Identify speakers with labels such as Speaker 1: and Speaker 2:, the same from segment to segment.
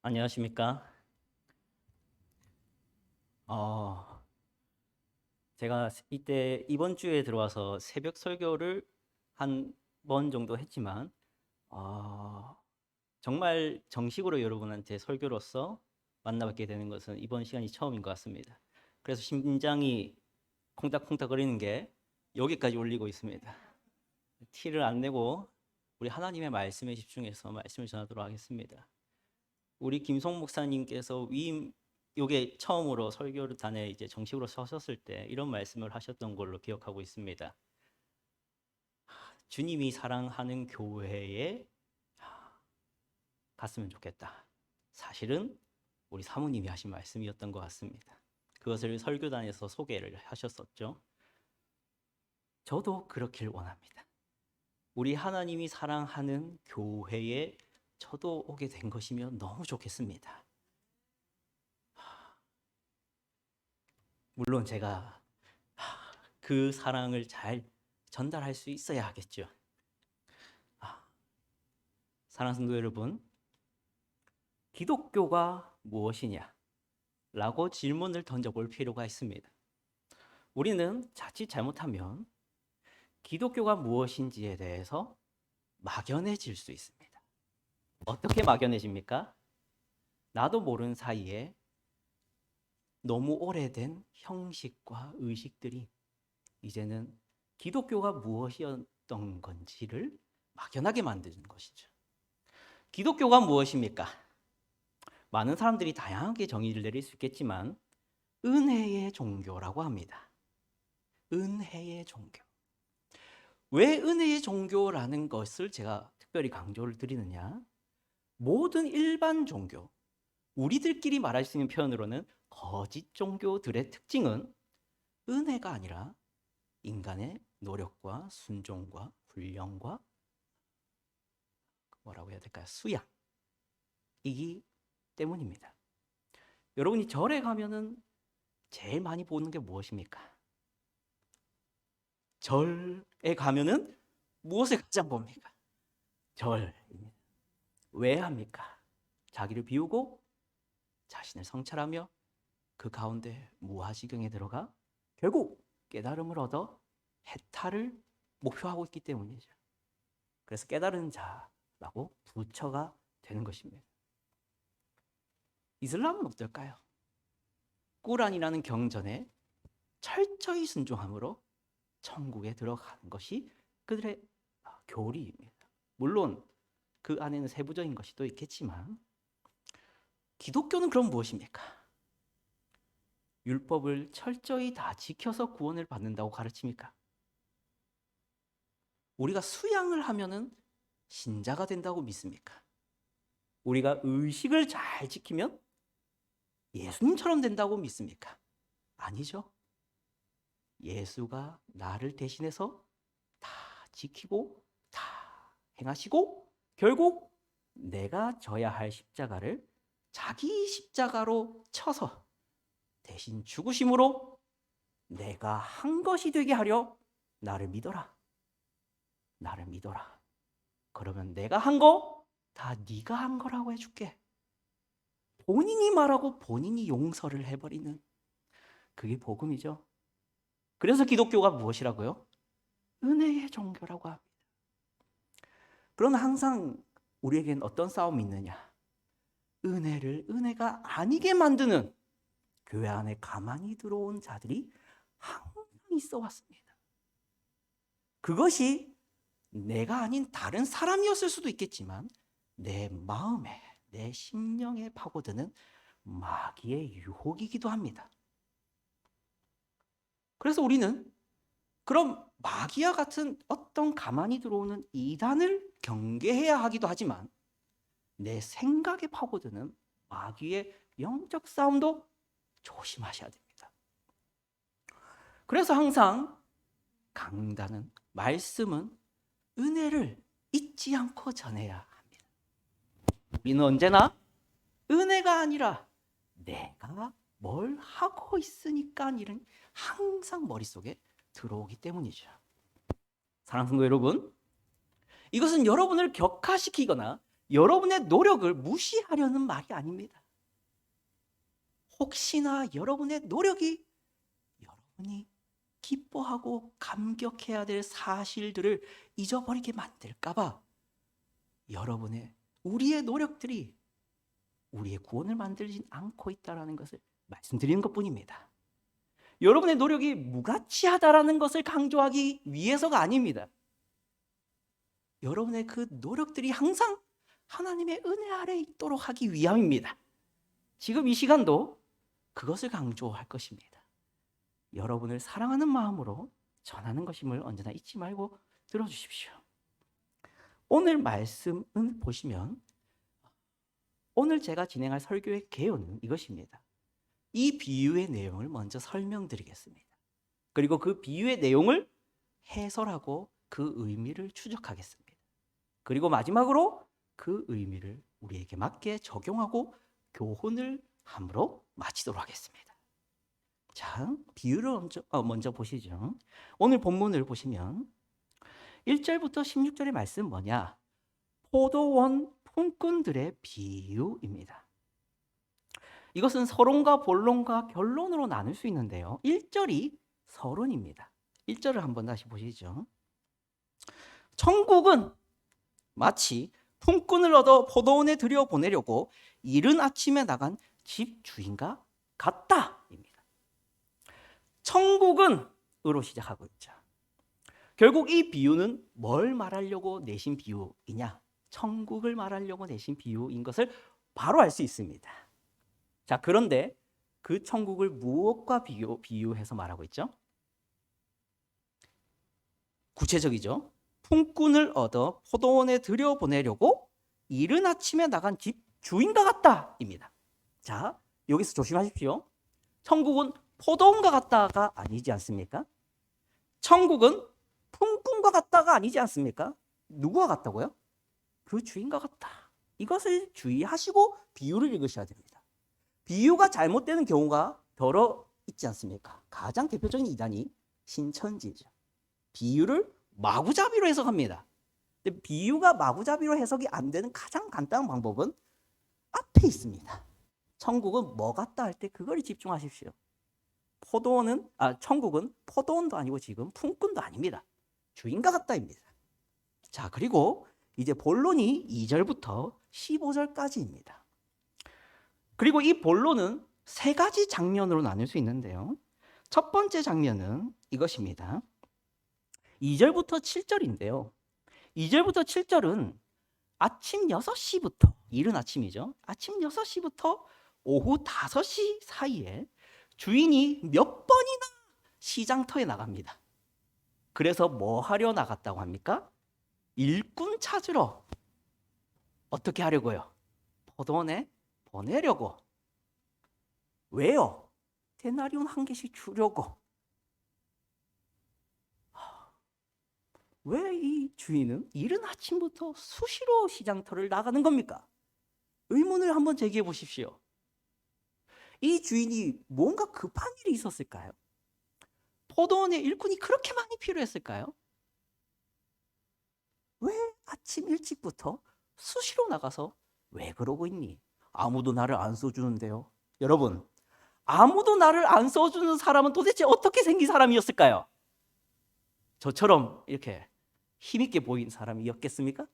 Speaker 1: 안녕하십니까? 어, 제가 이때 이번 주에 들어와서 새벽 설교를 한 번 정도 했지만, 어, 정말 정식으로 여러분한테 설교로서 만나뵙게 되는 것은 이번 시간이 처음인 것 같습니다. 그래서 심장이 콩닥콩닥거리는 게 여기까지 올리고 있습니다. 티를 안 내고 우리 하나님의 말씀에 집중해서 말씀을 전하도록 하겠습니다. 우리 김송 목사님께서 위임 요게 처음으로 설교단에 이제 정식으로 서셨을 때 이런 말씀을 하셨던 걸로 기억하고 있습니다. 주님이 사랑하는 교회에 갔으면 좋겠다. 사실은 우리 사모님이 하신 말씀이었던 것 같습니다. 그것을 설교단에서 소개를 하셨었죠. 저도 그렇길 원합니다. 우리 하나님이 사랑하는 교회에 저도 오게 된 것이면 너무 좋겠습니다. 물론 제가 그 사랑을 잘 전달할 수 있어야 하겠죠. 사랑하는 성도 여러분, 기독교가 무엇이냐? 라고 질문을 던져볼 필요가 있습니다. 우리는 자칫 잘못하면 기독교가 무엇인지에 대해서 막연해질 수 있습니다. 어떻게 막연해집니까? 나도 모르는 사이에 너무 오래된 형식과 의식들이 이제는 기독교가 무엇이었던 건지를 막연하게 만드는 것이죠. 기독교가 무엇입니까? 많은 사람들이 다양하게 정의를 내릴 수 있겠지만 은혜의 종교라고 합니다. 은혜의 종교. 왜 은혜의 종교라는 것을 제가 특별히 강조를 드리느냐? 모든 일반 종교, 우리들끼리 말할 수 있는 표현으로는 거짓 종교들의 특징은 은혜가 아니라 인간의 노력과 순종과 훈련과 뭐라고 해야 될까요? 수양이기 때문입니다. 여러분이 절에 가면은 제일 많이 보는 게 무엇입니까? 절에 가면은 무엇을 가장 봅니까? 절입니다. 왜 합니까? 자기를 비우고 자신을 성찰하며 그 가운데 무아지경에 들어가 결국 깨달음을 얻어 해탈을 목표하고 있기 때문이죠. 그래서 깨달은 자라고 부처가 되는 것입니다. 이슬람은 어떨까요? 꾸란이라는 경전에 철저히 순종함으로 천국에 들어가는 것이 그들의 교리입니다. 물론 그 안에는 세부적인 것이 또 있겠지만 기독교는 그럼 무엇입니까? 율법을 철저히 다 지켜서 구원을 받는다고 가르칩니까? 우리가 수양을 하면은 신자가 된다고 믿습니까? 우리가 의식을 잘 지키면 예수님처럼 된다고 믿습니까? 아니죠. 예수가 나를 대신해서 다 지키고 다 행하시고 결국 내가 져야 할 십자가를 자기 십자가로 쳐서 대신 죽으심으로 내가 한 것이 되게 하려 나를 믿어라. 나를 믿어라. 그러면 내가 한 거 다 네가 한 거라고 해줄게. 본인이 말하고 본인이 용서를 해버리는 그게 복음이죠. 그래서 기독교가 무엇이라고요? 은혜의 종교라고 합니다. 그러나 항상 우리에겐 어떤 싸움이 있느냐? 은혜를 은혜가 아니게 만드는 교회 안에 가만히 들어온 자들이 항상 있어 왔습니다. 그것이 내가 아닌 다른 사람이었을 수도 있겠지만 내 마음에, 내 심령에 파고드는 마귀의 유혹이기도 합니다. 그래서 우리는 그럼 마귀와 같은 어떤 가만히 들어오는 이단을 경계해야 하기도 하지만 내 생각에 파고드는 마귀의 영적 싸움도 조심하셔야 됩니다. 그래서 항상 강단은, 말씀은 은혜를 잊지 않고 전해야 합니다. 우리는 언제나 은혜가 아니라 내가 뭘 하고 있으니까 일은 항상 머릿속에 들어오기 때문이죠. 사랑하는 성도 여러분, 이것은 여러분을 격화시키거나 여러분의 노력을 무시하려는 말이 아닙니다. 혹시나 여러분의 노력이 여러분이 기뻐하고 감격해야 될 사실들을 잊어버리게 만들까봐 우리의 노력들이 우리의 구원을 만들지 않고 있다는 것을 말씀드리는 것뿐입니다. 여러분의 노력이 무가치하다라는 것을 강조하기 위해서가 아닙니다. 여러분의 그 노력들이 항상 하나님의 은혜 아래 있도록 하기 위함입니다. 지금 이 시간도 그것을 강조할 것입니다. 여러분을 사랑하는 마음으로 전하는 것임을 언제나 잊지 말고 들어주십시오. 오늘 말씀은 보시면 오늘 제가 진행할 설교의 개요는 이것입니다. 이 비유의 내용을 먼저 설명드리겠습니다. 그리고 그 비유의 내용을 해설하고 그 의미를 추적하겠습니다. 그리고 마지막으로 그 의미를 우리에게 맞게 적용하고 교훈을 함으로 마치도록 하겠습니다. 자, 비유를 먼저 보시죠. 오늘 본문을 보시면 1절부터 16절의 말씀 뭐냐? 포도원 품꾼들의 비유입니다. 이것은 서론과 본론과 결론으로 나눌 수 있는데요. 1절이 서론입니다. 1절을 한번 다시 보시죠. 천국은 마치 품꾼을 얻어 포도원에 들여보내려고 이른 아침에 나간 집 주인과 같다입니다. 천국은 으로 시작하고 있죠. 결국 이 비유는 뭘 말하려고 내신 비유이냐? 천국을 말하려고 내신 비유인 것을 바로 알 수 있습니다. 자, 그런데 그 천국을 무엇과 비유해서 말하고 있죠? 구체적이죠. 품꾼을 얻어 포도원에 들여보내려고 이른 아침에 나간 집 주인과 같다입니다. 자, 여기서 조심하십시오. 천국은 포도원과 같다가 아니지 않습니까? 천국은 품꾼과 같다가 아니지 않습니까? 누구와 같다고요? 그 주인과 같다. 이것을 주의하시고 비유를 읽으셔야 됩니다. 비유가 잘못되는 경우가 더러 있지 않습니까? 가장 대표적인 이단이 신천지죠. 비유를 마구잡이로 해석합니다. 근데 비유가 마구잡이로 해석이 안 되는 가장 간단한 방법은 앞에 있습니다. 천국은 뭐 같다 할 때 그걸 집중하십시오. 천국은 포도원도 아니고 지금 품꾼도 아닙니다. 주인과 같다입니다. 자, 그리고 이제 본론이 2절부터 15절까지입니다. 그리고 이 본론은 세 가지 장면으로 나눌 수 있는데요. 첫 번째 장면은 이것입니다. 2절부터 7절인데요. 2절부터 7절은 아침 6시부터, 이른 아침이죠. 아침 6시부터 오후 5시 사이에 주인이 몇 번이나 시장터에 나갑니다. 그래서 뭐 하려 나갔다고 합니까? 일꾼 찾으러. 어떻게 하려고요? 포도원에 보내려고. 왜요? 데나리온 한 개씩 주려고. 왜 이 주인은 이른 아침부터 수시로 시장터를 나가는 겁니까? 의문을 한번 제기해 보십시오. 이 주인이 뭔가 급한 일이 있었을까요? 포도원에 일꾼이 그렇게 많이 필요했을까요? 왜 아침 일찍부터 수시로 나가서 왜 그러고 있니? 아무도 나를 안 써주는데요. 여러분, 아무도 나를 안 써주는 사람은 도대체 어떻게 생긴 사람이었을까요? 저처럼 이렇게 힘있게 보인 사람이었겠습니까?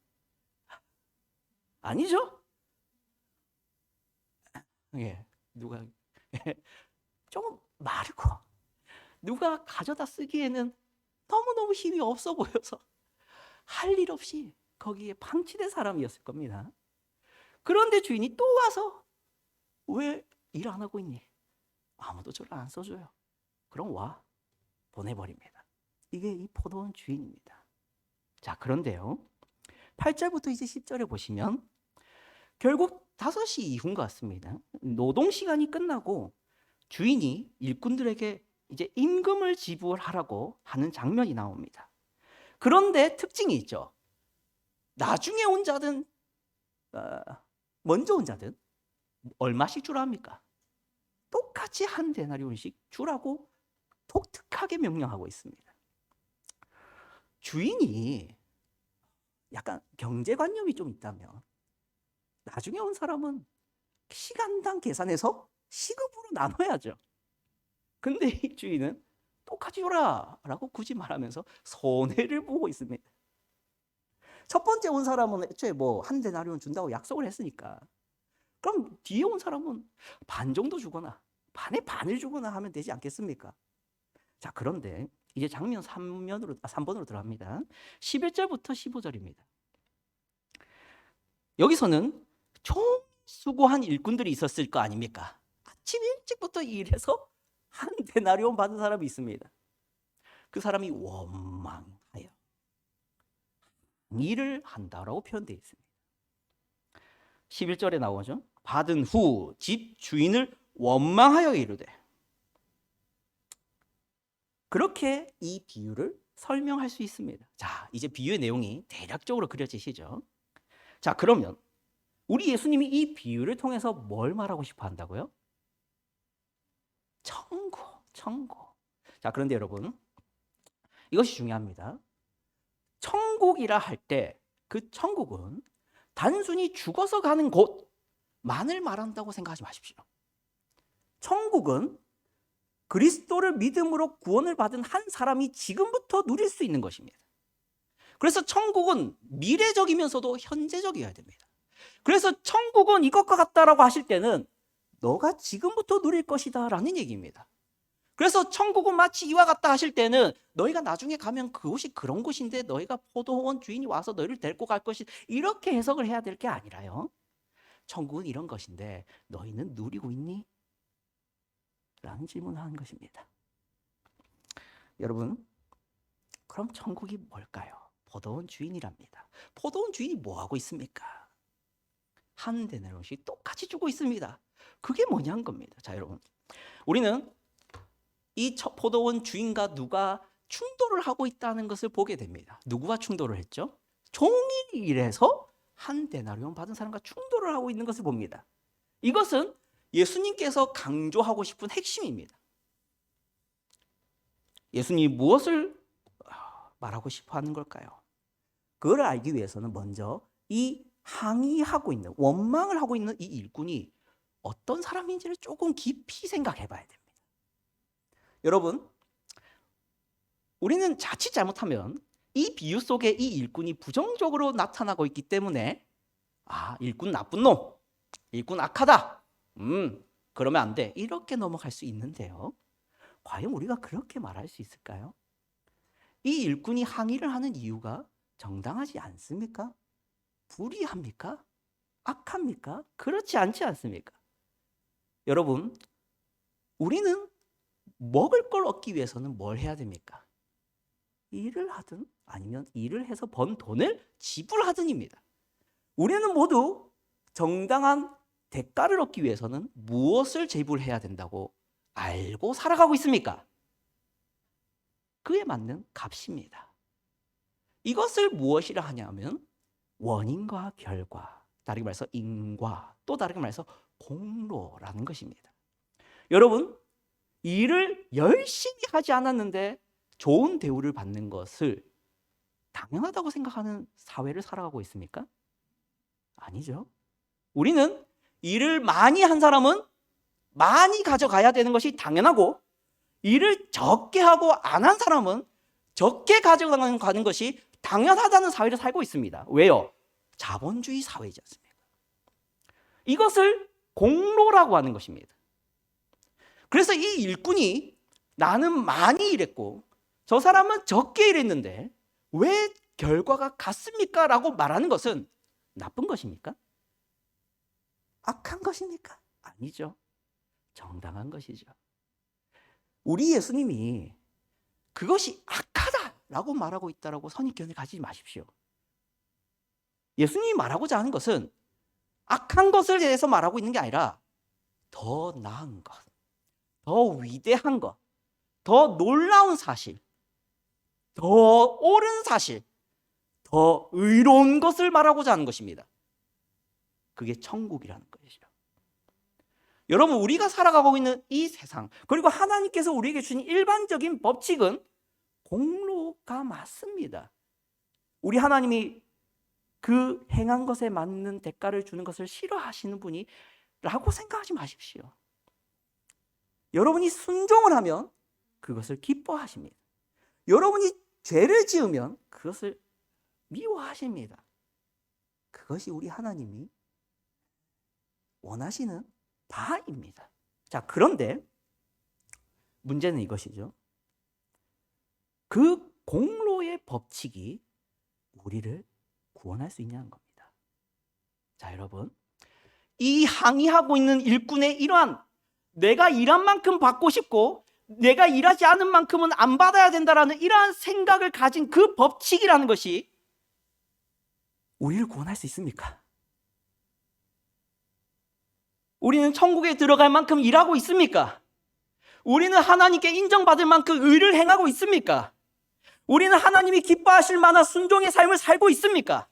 Speaker 1: 아니죠? 누가 조금 마르고 누가 가져다 쓰기에는 너무너무 힘이 없어 보여서 할 일 없이 거기에 방치된 사람이었을 겁니다. 그런데 주인이 또 와서 왜 일 안 하고 있니? 아무도 저를 안 써줘요. 그럼 와. 보내버립니다. 이게 이 포도원 주인입니다. 자, 그런데요. 8절부터 이제 10절에 보시면 결국 5시 이후인 것 같습니다. 노동시간이 끝나고 주인이 일꾼들에게 이제 임금을 지불하라고 하는 장면이 나옵니다. 그런데 특징이 있죠. 나중에 온 자든 먼저 온 자든 얼마씩 주라 합니까? 똑같이 한 데나리온씩 주라고 독특하게 명령하고 있습니다. 주인이 약간 경제관념이 좀 있다면 나중에 온 사람은 시간당 계산해서 시급으로 나눠야죠. 근데 이 주인은 똑같이 줘라 라고 굳이 말하면서 손해를 보고 있습니다. 첫 번째 온 사람은 애초에 뭐 한 데나리온 준다고 약속을 했으니까, 그럼 뒤에 온 사람은 반 정도 주거나 반의 반을 주거나 하면 되지 않겠습니까? 자, 그런데 이제 장면 3번으로 들어갑니다. 11절부터 15절입니다. 여기서는 총 수고한 일꾼들이 있었을 거 아닙니까? 아침 일찍부터 일해서 한 데나리온 받은 사람이 있습니다. 그 사람이 원망하여 일을 한다라고 표현되어 있습니다. 11절에 나오죠. 받은 후 집 주인을 원망하여 이르되. 그렇게 이 비유를 설명할 수 있습니다. 자, 이제 비유의 내용이 대략적으로 그려지시죠? 자, 그러면 우리 예수님이 이 비유를 통해서 뭘 말하고 싶어 한다고요? 천국. 자, 그런데 여러분, 이것이 중요합니다. 천국이라 할 때 그 천국은 단순히 죽어서 가는 곳만을 말한다고 생각하지 마십시오. 천국은 그리스도를 믿음으로 구원을 받은 한 사람이 지금부터 누릴 수 있는 것입니다. 그래서 천국은 미래적이면서도 현재적이어야 됩니다. 그래서 천국은 이것과 같다라고 하실 때는 너가 지금부터 누릴 것이다 라는 얘기입니다. 그래서 천국은 마치 이와 같다 하실 때는 너희가 나중에 가면 그곳이 그런 곳인데 너희가 포도원 주인이 와서 너희를 데리고 갈 것이, 이렇게 해석을 해야 될 게 아니라요. 천국은 이런 것인데 너희는 누리고 있니? 라는 질문을 하는 것입니다. 여러분, 그럼 천국이 뭘까요? 포도원 주인이랍니다. 포도원 주인이 뭐 하고 있습니까? 한 데나리온씩 똑같이 주고 있습니다. 그게 뭐냐는 겁니다. 자, 여러분, 우리는 이 포도원 주인과 누가 충돌을 하고 있다는 것을 보게 됩니다. 누구와 충돌을 했죠? 종일 일해서 한 데나리온 받은 사람과 충돌을 하고 있는 것을 봅니다. 이것은 예수님께서 강조하고 싶은 핵심입니다. 예수님이 무엇을 말하고 싶어 하는 걸까요? 그걸 알기 위해서는 먼저 이 항의하고 있는, 원망을 하고 있는 이 일꾼이 어떤 사람인지를 조금 깊이 생각해 봐야 됩니다. 여러분, 우리는 자칫 잘못하면 이 비유 속에 이 일꾼이 부정적으로 나타나고 있기 때문에 일꾼 나쁜 놈, 일꾼 악하다, 그러면 안 돼, 이렇게 넘어갈 수 있는데요. 과연 우리가 그렇게 말할 수 있을까요? 이 일꾼이 항의를 하는 이유가 정당하지 않습니까? 불의합니까? 악합니까? 그렇지 않지 않습니까? 여러분, 우리는 먹을 걸 얻기 위해서는 뭘 해야 됩니까? 일을 하든 아니면 일을 해서 번 돈을 지불하든입니다. 우리는 모두 정당한 대가를 얻기 위해서는 무엇을 지불해야 된다고 알고 살아가고 있습니까? 그에 맞는 값입니다. 이것을 무엇이라 하냐면 원인과 결과, 다르게 말해서 인과, 또 다르게 말해서 공로라는 것입니다. 여러분, 일을 열심히 하지 않았는데 좋은 대우를 받는 것을 당연하다고 생각하는 사회를 살아가고 있습니까? 아니죠. 우리는 일을 많이 한 사람은 많이 가져가야 되는 것이 당연하고, 일을 적게 하고 안 한 사람은 적게 가져가는 것이 당연하다는 사회를 살고 있습니다. 왜요? 자본주의 사회이지 않습니까? 이것을 공로라고 하는 것입니다. 그래서 이 일꾼이 나는 많이 일했고 저 사람은 적게 일했는데 왜 결과가 같습니까? 라고 말하는 것은 나쁜 것입니까? 악한 것입니까? 아니죠. 정당한 것이죠. 우리 예수님이 그것이 악하다라고 말하고 있다라고 선입견을 가지지 마십시오. 예수님이 말하고자 하는 것은 악한 것을 대해서 말하고 있는 게 아니라 더 나은 것, 더 위대한 것, 더 놀라운 사실, 더 옳은 사실, 더 의로운 것을 말하고자 하는 것입니다. 그게 천국이라는 것이죠. 여러분, 우리가 살아가고 있는 이 세상, 그리고 하나님께서 우리에게 주신 일반적인 법칙은 공로가 맞습니다. 우리 하나님이 그 행한 것에 맞는 대가를 주는 것을 싫어하시는 분이 라고 생각하지 마십시오. 여러분이 순종을 하면 그것을 기뻐하십니다. 여러분이 죄를 지으면 그것을 미워하십니다. 그것이 우리 하나님이 원하시는 바입니다. 자, 그런데 문제는 이것이죠. 그 공로의 법칙이 우리를 구원할 수 있냐는 겁니다. 자, 여러분, 이 항의하고 있는 일꾼의 이러한 내가 일한 만큼 받고 싶고 내가 일하지 않은 만큼은 안 받아야 된다라는 이러한 생각을 가진 그 법칙이라는 것이 우리를 구원할 수 있습니까? 우리는 천국에 들어갈 만큼 일하고 있습니까? 우리는 하나님께 인정받을 만큼 의를 행하고 있습니까? 우리는 하나님이 기뻐하실 만한 순종의 삶을 살고 있습니까?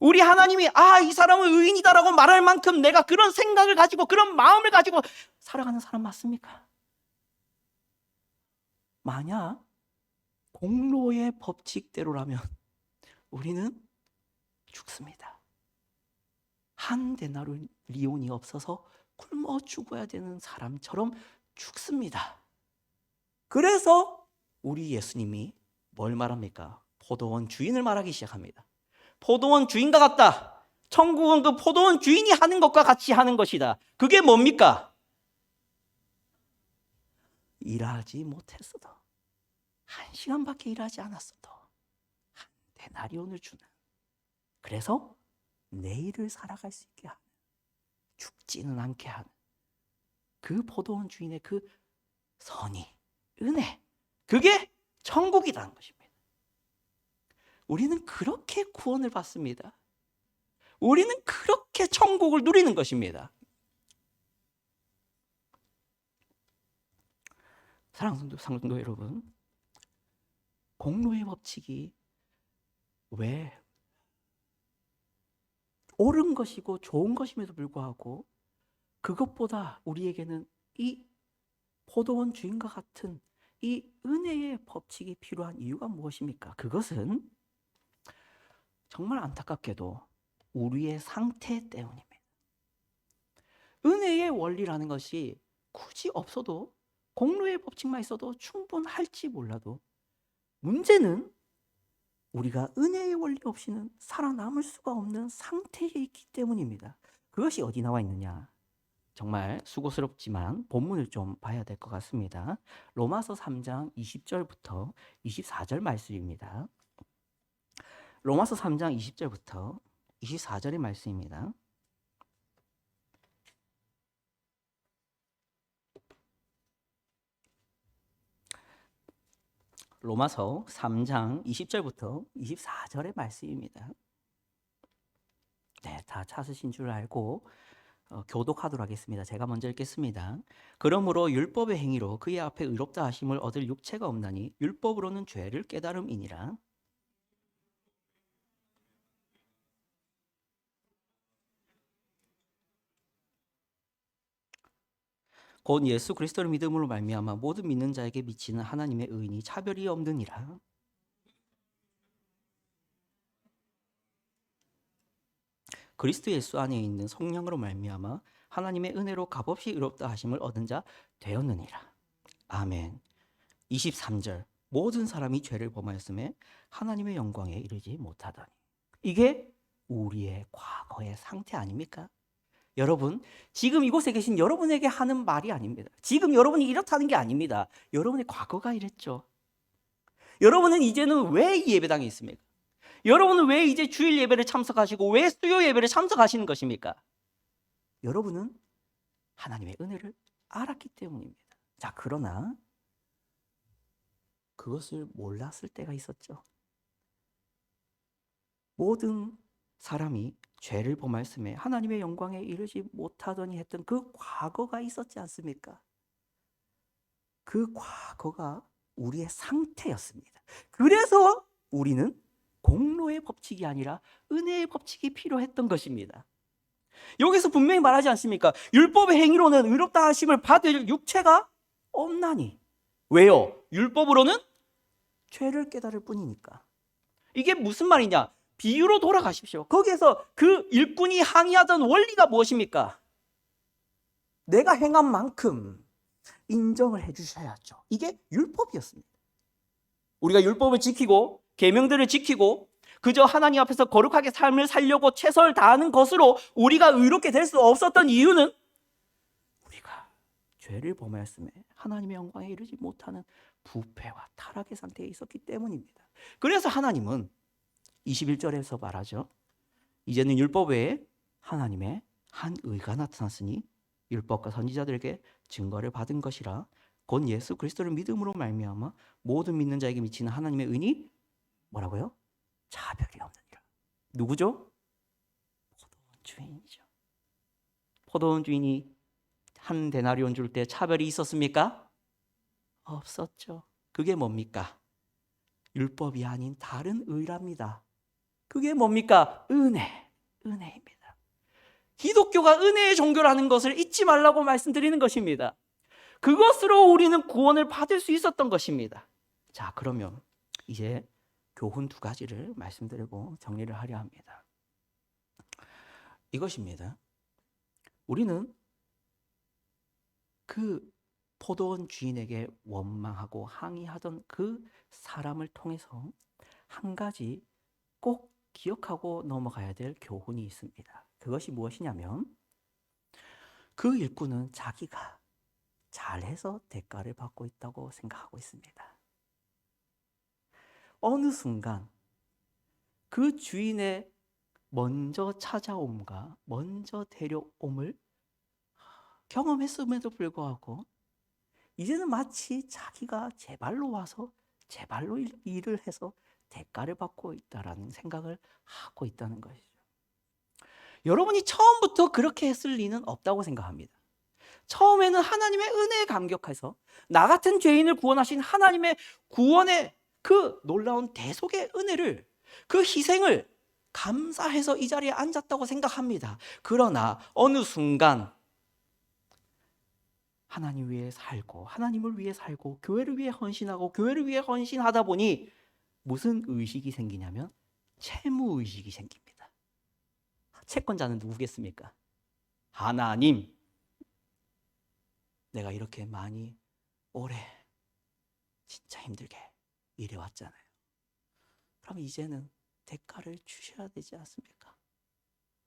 Speaker 1: 우리 하나님이 이 사람은 의인이다라고 말할 만큼 내가 그런 생각을 가지고 그런 마음을 가지고 살아가는 사람 맞습니까? 만약 공로의 법칙대로라면 우리는 죽습니다. 한 데나리온이 없어서 굶어 죽어야 되는 사람처럼 죽습니다. 그래서 우리 예수님이 뭘 말합니까? 포도원 주인을 말하기 시작합니다. 포도원 주인과 같다. 천국은 그 포도원 주인이 하는 것과 같이 하는 것이다. 그게 뭡니까? 일하지 못했어도, 1시간밖에 일하지 않았어도 한 데나리온을 주는, 그래서 내일을 살아갈 수 있게 하는, 죽지는 않게 하는 그 포도원 주인의 그 선의, 은혜, 그게 천국이라는 것입니다. 우리는 그렇게 구원을 받습니다. 우리는 그렇게 천국을 누리는 것입니다. 사랑하는 성도 여러분, 공로의 법칙이 왜 옳은 것이고 좋은 것임에도 불구하고 그것보다 우리에게는 이 포도원 주인과 같은 이 은혜의 법칙이 필요한 이유가 무엇입니까? 그것은 정말 안타깝게도 우리의 상태 때문입니다. 은혜의 원리라는 것이 굳이 없어도, 공로의 법칙만 있어도 충분할지 몰라도, 문제는 우리가 은혜의 원리 없이는 살아남을 수가 없는 상태에 있기 때문입니다. 그것이 어디 나와 있느냐? 정말 수고스럽지만 본문을 좀 봐야 될 것 같습니다. 로마서 3장 20절부터 24절 말씀입니다. 로마서 3장 20절부터 24절의 말씀입니다. 로마서 3장 20절부터 24절의 말씀입니다. 네, 다 찾으신 줄 알고 교독하도록 하겠습니다. 제가 먼저 읽겠습니다. 그러므로 율법의 행위로 그의 앞에 의롭다 하심을 얻을 육체가 없나니 율법으로는 죄를 깨달음이니라. 곧 예수 그리스도를 믿음으로 말미암아 모든 믿는 자에게 미치는 하나님의 의인이 차별이 없느니라. 그리스도 예수 안에 있는 성령으로 말미암아 하나님의 은혜로 값없이 의롭다 하심을 얻은 자 되었느니라. 아멘. 23절 모든 사람이 죄를 범하였음에 하나님의 영광에 이르지 못하더니. 이게 우리의 과거의 상태 아닙니까? 여러분, 지금 이곳에 계신 여러분에게 하는 말이 아닙니다. 지금 여러분이 이렇다는 게 아닙니다. 여러분의 과거가 이랬죠. 여러분은 이제는 왜 이 예배당에 있습니까? 여러분은 왜 이제 주일 예배를 참석하시고 왜 수요 예배를 참석하시는 것입니까? 여러분은 하나님의 은혜를 알았기 때문입니다. 자, 그러나 그것을 몰랐을 때가 있었죠. 모든 사람이 죄를 범하였음에 하나님의 영광에 이르지 못하더니 했던 그 과거가 있었지 않습니까? 그 과거가 우리의 상태였습니다. 그래서 우리는 공로의 법칙이 아니라 은혜의 법칙이 필요했던 것입니다. 여기서 분명히 말하지 않습니까? 율법의 행위로는 의롭다 하심을 받을 육체가 없나니. 왜요? 율법으로는 죄를 깨달을 뿐이니까. 이게 무슨 말이냐? 비유로 돌아가십시오. 거기에서 그 일꾼이 항의하던 원리가 무엇입니까? 내가 행한 만큼 인정을 해주셔야죠. 이게 율법이었습니다. 우리가 율법을 지키고 계명들을 지키고 그저 하나님 앞에서 거룩하게 삶을 살려고 최선을 다하는 것으로 우리가 의롭게 될 수 없었던 이유는 우리가 죄를 범하였음에 하나님의 영광에 이르지 못하는 부패와 타락의 상태에 있었기 때문입니다. 그래서 하나님은 21절에서 말하죠. 이제는 율법 외에 하나님의 한 의가 나타났으니 율법과 선지자들에게 증거를 받은 것이라 곧 예수 그리스도를 믿음으로 말미암아 모든 믿는 자에게 미치는 하나님의 은이 뭐라고요? 차별이 없느니라. 누구죠? 포도원 주인이죠. 포도원 주인이 한 데나리온 줄 때 차별이 있었습니까? 없었죠. 그게 뭡니까? 율법이 아닌 다른 의랍니다. 그게 뭡니까? 은혜입니다. 기독교가 은혜의 종교라는 것을 잊지 말라고 말씀드리는 것입니다. 그것으로 우리는 구원을 받을 수 있었던 것입니다. 자, 그러면 이제 교훈 두 가지를 말씀드리고 정리를 하려 합니다. 이것입니다. 우리는 그 포도원 주인에게 원망하고 항의하던 그 사람을 통해서 한 가지 꼭 기억하고 넘어가야 될 교훈이 있습니다. 그것이 무엇이냐면 그 일꾼은 자기가 잘해서 대가를 받고 있다고 생각하고 있습니다. 어느 순간 그 주인의 먼저 찾아옴과 먼저 데려옴을 경험했음에도 불구하고 이제는 마치 자기가 제 발로 와서 제 발로 일을 해서 대가를 받고 있다라는 생각을 하고 있다는 것이죠. 여러분이 처음부터 그렇게 했을 리는 없다고 생각합니다. 처음에는 하나님의 은혜에 감격해서 나 같은 죄인을 구원하신 하나님의 구원의 그 놀라운 대속의 은혜를, 그 희생을 감사해서 이 자리에 앉았다고 생각합니다. 그러나 어느 순간 하나님 위해 살고 하나님을 위해 살고 교회를 위해 헌신하고 교회를 위해 헌신하다 보니 무슨 의식이 생기냐면 채무의식이 생깁니다. 채권자는 누구겠습니까? 하나님. 내가 이렇게 많이 오래 진짜 힘들게 일해왔잖아요. 그럼 이제는 대가를 주셔야 되지 않습니까?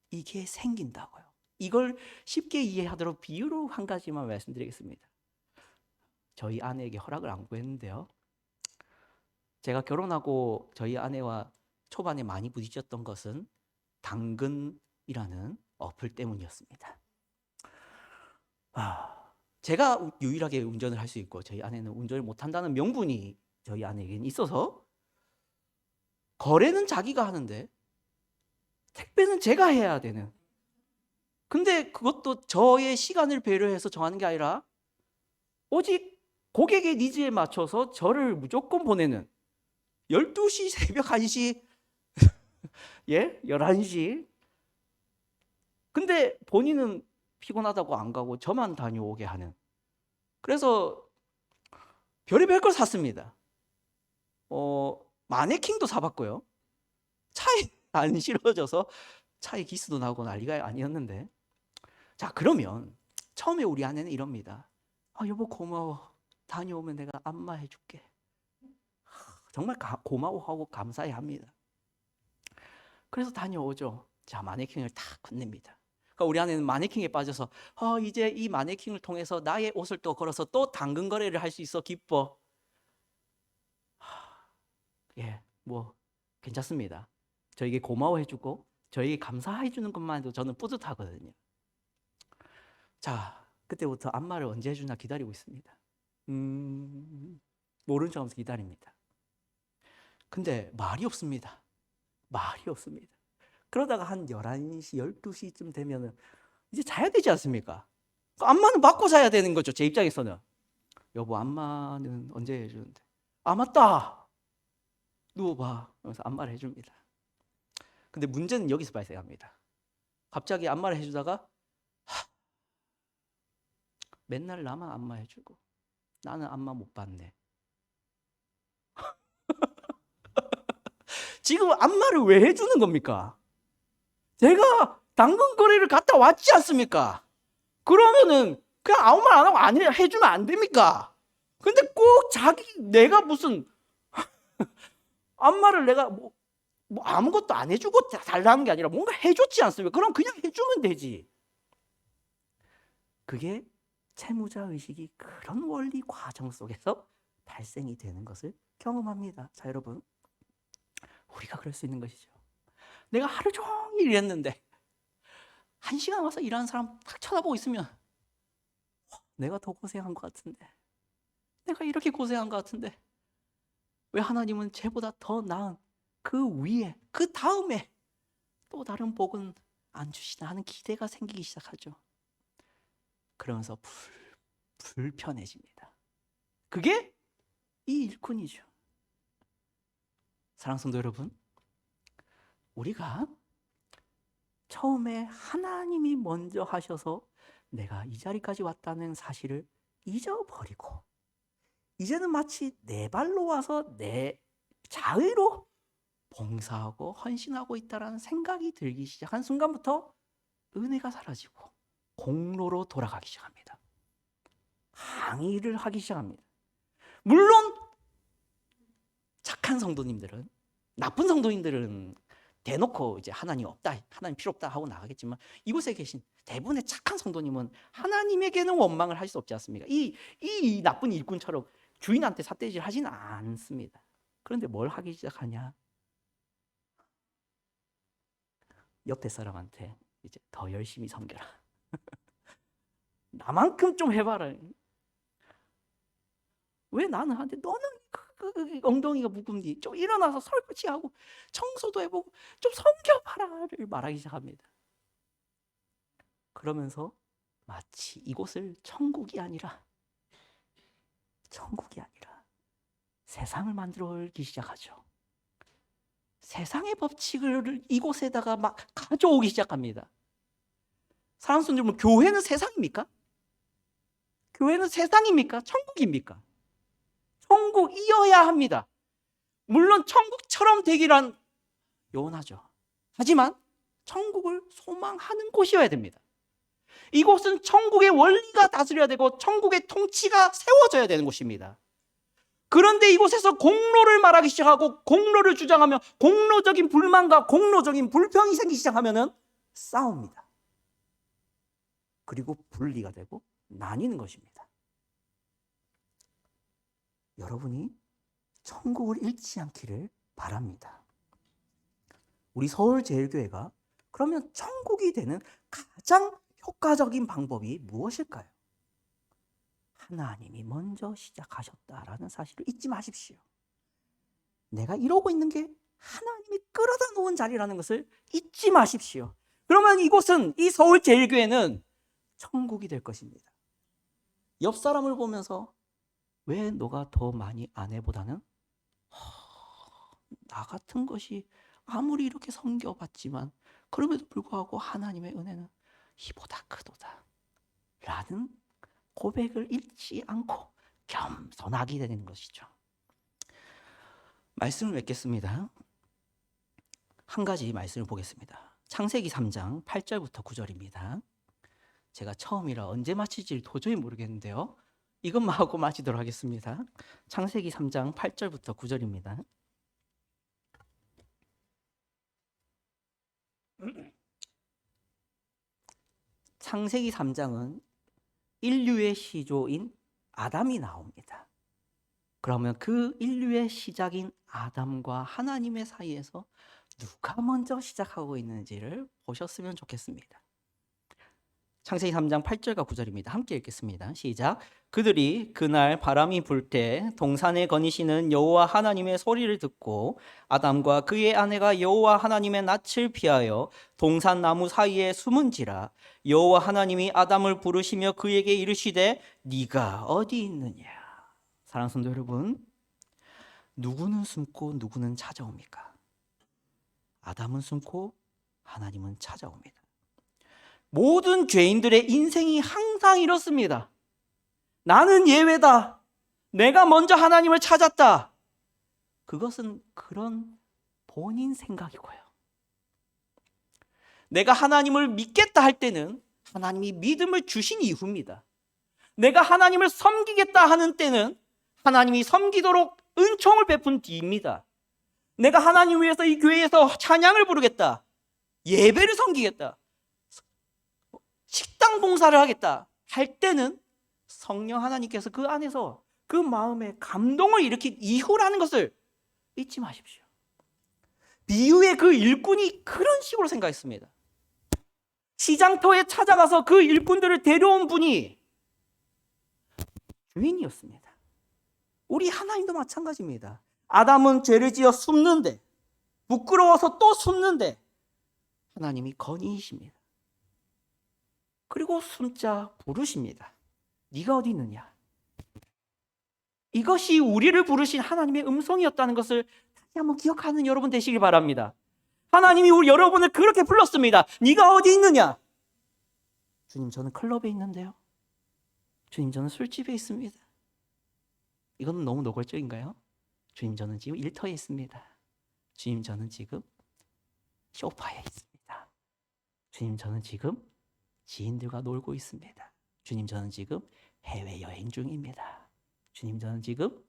Speaker 1: 이게 생긴다고요. 이걸 쉽게 이해하도록 비유로 한 가지만 말씀드리겠습니다. 저희 아내에게 허락을 안 구했는데요. 제가 결혼하고 저희 아내와 초반에 많이 부딪혔던 것은 당근이라는 어플 때문이었습니다. 제가 유일하게 운전을 할 수 있고 저희 아내는 운전을 못한다는 명분이 저희 아내에게는 있어서 거래는 자기가 하는데 택배는 제가 해야 되는, 근데 그것도 저의 시간을 배려해서 정하는 게 아니라 오직 고객의 니즈에 맞춰서 저를 무조건 보내는 12시, 새벽 1시, 예? 11시. 근데 본인은 피곤하다고 안 가고 저만 다녀오게 하는. 그래서 별의별 걸 샀습니다. 마네킹도 사봤고요. 차에 안 실어져서 차에 기스도 나고 난리가 아니었는데. 자, 그러면 처음에 우리 아내는 이럽니다. 여보 고마워. 다녀오면 내가 안마해 줄게. 정말 고마워하고 감사해 합니다. 그래서 다녀오죠. 자, 마네킹을 탁 건넵니다. 그러니까 우리 아내는 마네킹에 빠져서 이제 이 마네킹을 통해서 나의 옷을 또 걸어서 또 당근 거래를 할 수 있어 기뻐. 예, 뭐 괜찮습니다. 저에게 고마워해주고 저에게 감사해주는 것만 해도 저는 뿌듯하거든요. 자, 그때부터 안마를 언제 해주나 기다리고 있습니다. 모른 척하면서 기다립니다. 근데 말이 없습니다. 말이 없습니다. 그러다가 한 11시, 12시쯤 되면 이제 자야 되지 않습니까? 안마는 받고 자야 되는 거죠. 제 입장에서는. 여보, 안마는 언제 해주는데? 맞다. 누워봐. 그래서 안마를 해줍니다. 근데 문제는 여기서 발생합니다. 갑자기 안마를 해주다가 맨날 나만 안마해주고 나는 안마 못 받네.
Speaker 2: 지금 안마를 왜 해주는 겁니까? 제가 당근 거래를 갔다 왔지 않습니까? 그러면은 그냥 아무 말 안 하고 안 해주면 안 됩니까? 근데 꼭 내가 무슨 안마를 내가 뭐 아무것도 안 해주고 달라는 게 아니라 뭔가 해줬지 않습니까? 그럼 그냥 해주면 되지. 그게 채무자 의식이 그런 원리 과정 속에서 발생이 되는 것을 경험합니다. 자, 여러분, 우리가 그럴 수 있는 것이죠. 내가 하루 종일 일했는데 1시간 와서 일하는 사람 딱 쳐다보고 있으면 내가 더 고생한 것 같은데, 내가 이렇게 고생한 것 같은데 왜 하나님은 쟤보다 더 나은 그 위에, 그 다음에 또 다른 복은 안 주시나 하는 기대가 생기기 시작하죠. 그러면서 불편해집니다. 그게 이 일꾼이죠. 사랑하는 성도 여러분, 우리가 처음에 하나님이 먼저 하셔서 내가 이 자리까지 왔다는 사실을 잊어버리고 이제는 마치 내 발로 와서 내 자의로 봉사하고 헌신하고 있다는 생각이 들기 시작한 순간부터 은혜가 사라지고 공로로 돌아가기 시작합니다. 항의를 하기 시작합니다. 물론 착한 성도님들은, 나쁜 성도님들은 대놓고 이제 하나님 없다, 하나님 필요 없다 하고 나가겠지만, 이곳에 계신 대부분의 착한 성도님은 하나님에게는 원망을 할 수 없지 않습니까? 이 나쁜 일꾼처럼 주인한테 삿대질 하진 않습니다. 그런데 뭘 하기 시작하냐? 옆에 사람한테 이제 더 열심히 섬겨라. 나만큼 좀 해봐라. 왜 나는 하는데 너는 그 엉덩이가 무겁니? 좀 일어나서 설거지하고 청소도 해보고 좀 섬겨봐라를 말하기 시작합니다. 그러면서 마치 이곳을 천국이 아니라 세상을 만들기 시작하죠. 세상의 법칙을 이곳에다가 막 가져오기 시작합니다. 사랑하는 성도님, 교회는 세상입니까? 교회는 세상입니까? 천국입니까? 천국이어야 합니다. 물론 천국처럼 되기란 요원하죠. 하지만 천국을 소망하는 곳이어야 됩니다. 이곳은 천국의 원리가 다스려야 되고 천국의 통치가 세워져야 되는 곳입니다. 그런데 이곳에서 공로를 말하기 시작하고 공로를 주장하며 공로적인 불만과 공로적인 불평이 생기기 시작하면 싸웁니다. 그리고 분리가 되고 나뉘는 것입니다. 여러분이 천국을 잃지 않기를 바랍니다. 우리 서울제일교회가 그러면 천국이 되는 가장 효과적인 방법이 무엇일까요? 하나님이 먼저 시작하셨다라는 사실을 잊지 마십시오. 내가 이러고 있는 게 하나님이 끌어다 놓은 자리라는 것을 잊지 마십시오. 그러면 이곳은, 이 서울제일교회는 천국이 될 것입니다. 옆 사람을 보면서 왜 너가 더 많이 아내보다는 나 같은 것이 아무리 이렇게 섬겨봤지만 그럼에도 불구하고 하나님의 은혜는 이보다 크도다 라는 고백을 잊지 않고 겸손하게 되는 것이죠. 말씀을 맺겠습니다. 한 가지 말씀을 보겠습니다. 창세기 3장 8절부터 9절입니다. 제가 처음이라 언제 마칠지 도저히 모르겠는데요, 이것만 하고 마치도록 하겠습니다. 창세기 3장 8절부터 9절입니다. 창세기 3장은 인류의 시조인 아담이 나옵니다. 그러면 그 인류의 시작인 아담과 하나님의 사이에서 누가 먼저 시작하고 있는지를 보셨으면 좋겠습니다. 창세기 3장 8절과 9절입니다. 함께 읽겠습니다. 시작. 그들이 그날 바람이 불 때 동산에 거니시는 여호와 하나님의 소리를 듣고 아담과 그의 아내가 여호와 하나님의 낯을 피하여 동산 나무 사이에 숨은지라. 여호와 하나님이 아담을 부르시며 그에게 이르시되 네가 어디 있느냐. 사랑하는 성도 여러분, 누구는 숨고 누구는 찾아옵니까? 아담은 숨고 하나님은 찾아옵니다. 모든 죄인들의 인생이 항상 이렇습니다. 나는 예외다. 내가 먼저 하나님을 찾았다. 그것은 그런 본인 생각이고요. 내가 하나님을 믿겠다 할 때는 하나님이 믿음을 주신 이후입니다. 내가 하나님을 섬기겠다 하는 때는 하나님이 섬기도록 은총을 베푼 뒤입니다. 내가 하나님 위해서 이 교회에서 찬양을 부르겠다, 예배를 섬기겠다, 식당 봉사를 하겠다 할 때는 성령 하나님께서 그 안에서 그 마음에 감동을 일으킨 이후라는 것을 잊지 마십시오. 비유의 그 일꾼이 그런 식으로 생각했습니다. 시장터에 찾아가서 그 일꾼들을 데려온 분이 주인이었습니다. 우리 하나님도 마찬가지입니다. 아담은 죄를 지어 숨는데, 부끄러워서 또 숨는데 하나님이 건의이십니다. 그리고 숨자 부르십니다. 네가 어디 있느냐? 이것이 우리를 부르신 하나님의 음성이었다는 것을 다시 한번 기억하는 여러분 되시길 바랍니다. 하나님이 여러분을 그렇게 불렀습니다. 네가 어디 있느냐? 주님, 저는 클럽에 있는데요. 주님, 저는 술집에 있습니다. 이건 너무 노골적인가요? 주님, 저는 지금 일터에 있습니다. 주님, 저는 지금 소파에 있습니다. 주님, 저는 지금 지인들과 놀고 있습니다. 주님, 저는 지금 해외여행 중입니다. 주님, 저는 지금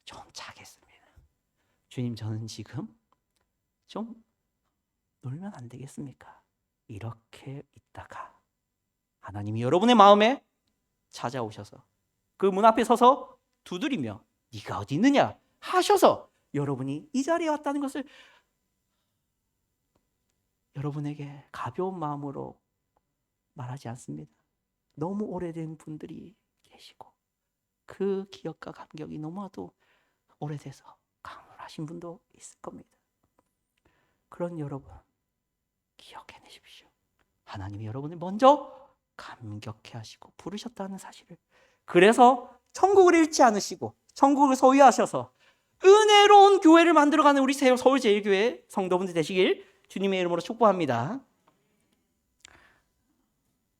Speaker 2: 좀 자겠습니다. 주님, 저는 지금 좀 놀면 안 되겠습니까? 이렇게 있다가 하나님이 여러분의 마음에 찾아오셔서 그 문 앞에 서서 두드리며 네가 어디 있느냐 하셔서 여러분이 이 자리에 왔다는 것을 여러분에게 가벼운 마음으로 말하지 않습니다. 너무 오래된 분들이 계시고 그 기억과 감격이 너무나도 오래돼서 강렬하신 분도 있을 겁니다. 그런 여러분 기억해내십시오. 하나님이 여러분을 먼저 감격해 하시고 부르셨다는 사실을. 그래서 천국을 잃지 않으시고 천국을 소유하셔서 은혜로운 교회를 만들어가는 우리 서울제일교회 성도분들 되시길 주님의 이름으로 축복합니다.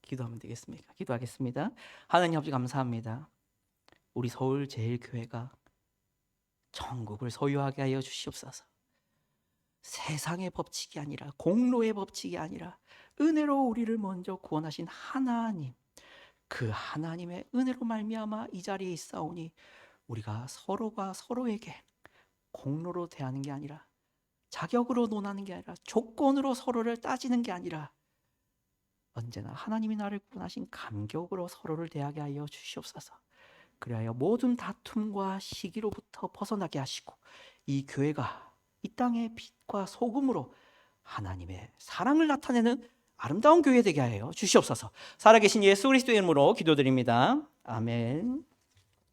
Speaker 2: 기도하면 되겠습니까? 기도하겠습니다. 하나님 아버지 감사합니다. 우리 서울제일교회가 천국을 소유하게 하여 주시옵소서. 세상의 법칙이 아니라 공로의 법칙이 아니라 은혜로 우리를 먼저 구원하신 하나님, 그 하나님의 은혜로 말미암아 이 자리에 있사오니 우리가 서로가 서로에게 공로로 대하는 게 아니라 자격으로 논하는 게 아니라 조건으로 서로를 따지는 게 아니라 언제나 하나님이 나를 구원하신 감격으로 서로를 대하게 하여 주시옵소서. 그리하여 모든 다툼과 시기로부터 벗어나게 하시고 이 교회가 이 땅의 빛과 소금으로 하나님의 사랑을 나타내는 아름다운 교회 되게 하여 주시옵소서. 살아계신 예수 그리스도의 이름으로 기도드립니다. 아멘.